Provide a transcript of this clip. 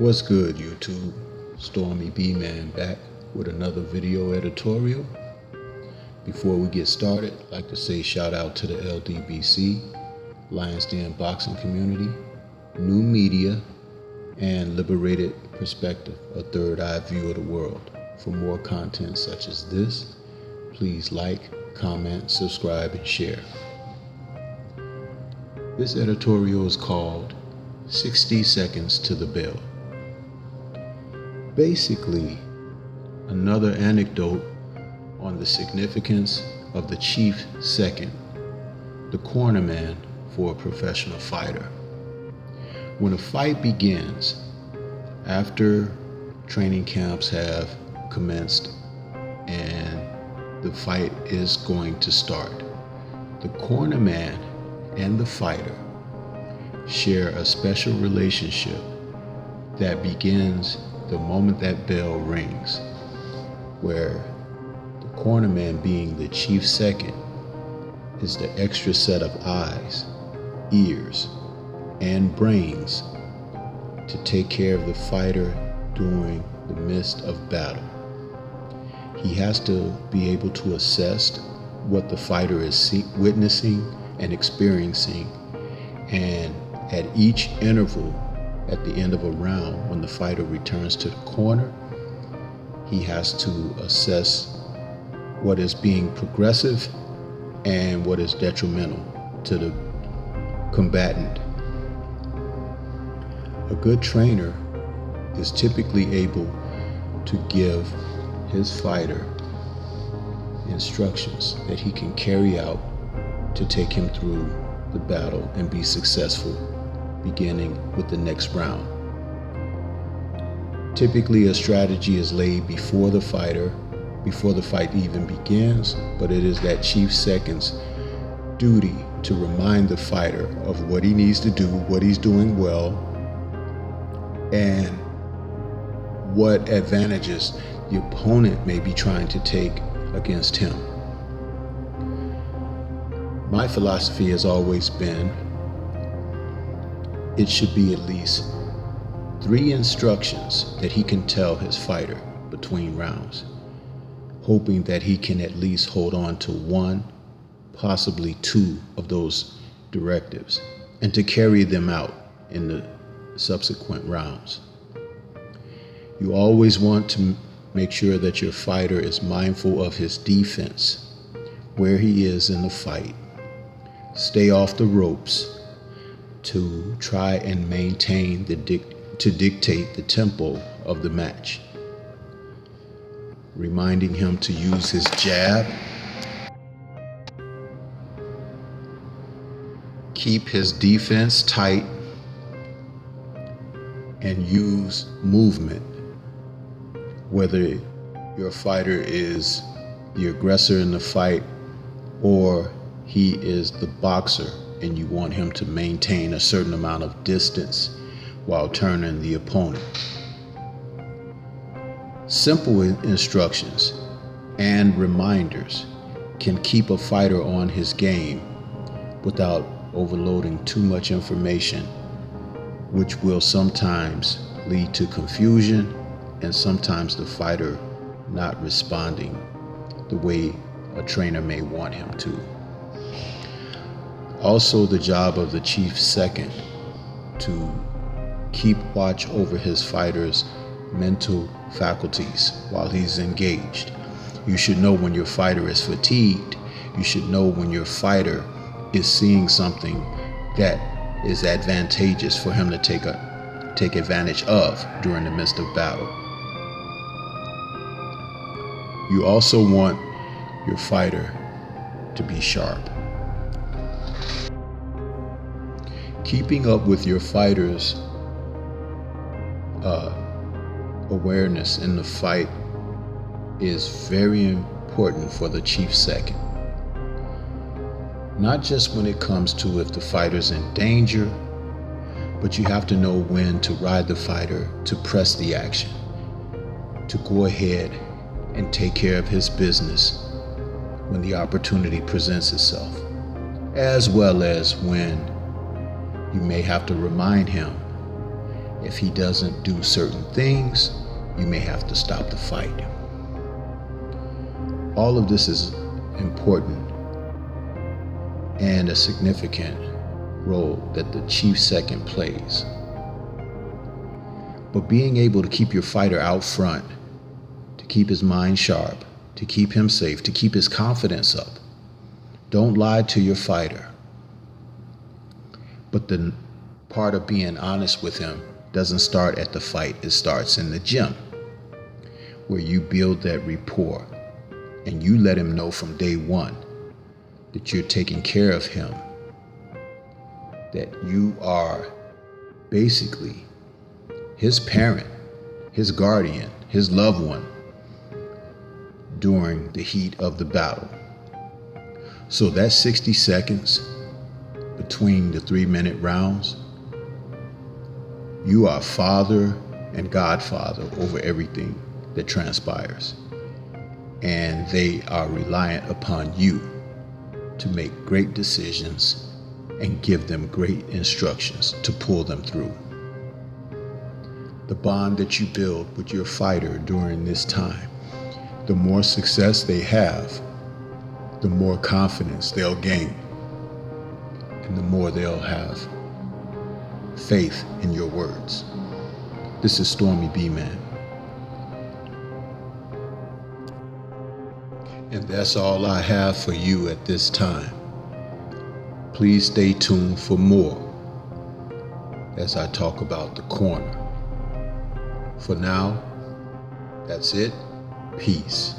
What's good, YouTube? Stormybman back with another video editorial. Before we get started, I'd like to say shout out to the LDBC, Lions Den Boxing Community, New Media, and Liberated Perspective, a third eye view of the world. For more content such as this, please like, comment, subscribe, and share. This editorial is called 60 Seconds to the Bell. Basically, another anecdote on the significance of the chief second, the cornerman for a professional fighter. When a fight begins, after training camps have commenced and the fight is going to start, the cornerman and the fighter share a special relationship that begins the moment that bell rings, where the cornerman, being the chief second, is the extra set of eyes, ears, and brains to take care of the fighter during the midst of battle. He has to be able to assess what the fighter is witnessing and experiencing, and at each interval at the end of a round, when the fighter returns to the corner, he has to assess what is being progressive and what is detrimental to the combatant. A good trainer is typically able to give his fighter instructions that he can carry out to take him through the battle and be successful, beginning with the next round. Typically, a strategy is laid before the fight even begins, but it is that chief second's duty to remind the fighter of what he needs to do, what he's doing well, and what advantages the opponent may be trying to take against him. My philosophy has always been it should be at least 3 instructions that he can tell his fighter between rounds, hoping that he can at least hold on to 1, possibly 2 of those directives, and to carry them out in the subsequent rounds. You always want to make sure that your fighter is mindful of his defense, where he is in the fight. Stay off the ropes to try and maintain to dictate the tempo of the match. Reminding him to use his jab, keep his defense tight, and use movement. Whether your fighter is the aggressor in the fight or he is the boxer and you want him to maintain a certain amount of distance while turning the opponent. Simple instructions and reminders can keep a fighter on his game without overloading too much information, which will sometimes lead to confusion and sometimes the fighter not responding the way a trainer may want him to. Also, the job of the chief second to keep watch over his fighter's mental faculties while he's engaged. You should know when your fighter is fatigued. You should know when your fighter is seeing something that is advantageous for him to take advantage of during the midst of battle. You also want your fighter to be sharp. Keeping up with your fighter's awareness in the fight is very important for the chief second. Not just when it comes to if the fighter's in danger, but you have to know when to ride the fighter to press the action, to go ahead and take care of his business when the opportunity presents itself, as well as when you may have to remind him If he doesn't do certain things, you may have to stop the fight. All of this is important and a significant role that the chief second plays. But being able to keep your fighter out front, to keep his mind sharp, to keep him safe, to keep his confidence up. Don't lie to your fighter. But the part of being honest with him doesn't start at the fight. It starts in the gym, where you build that rapport and you let him know from day one that you're taking care of him, that you are basically his parent, his guardian, his loved one during the heat of the battle. So that 60 seconds between the 3-minute rounds, you are father and godfather over everything that transpires. And they are reliant upon you to make great decisions and give them great instructions to pull them through. The bond that you build with your fighter during this time, the more success they have, the more confidence they'll gain, and the more they'll have faith in your words. This is Stormybman. And that's all I have for you at this time. Please stay tuned for more as I talk about the corner. For now, that's it. Peace.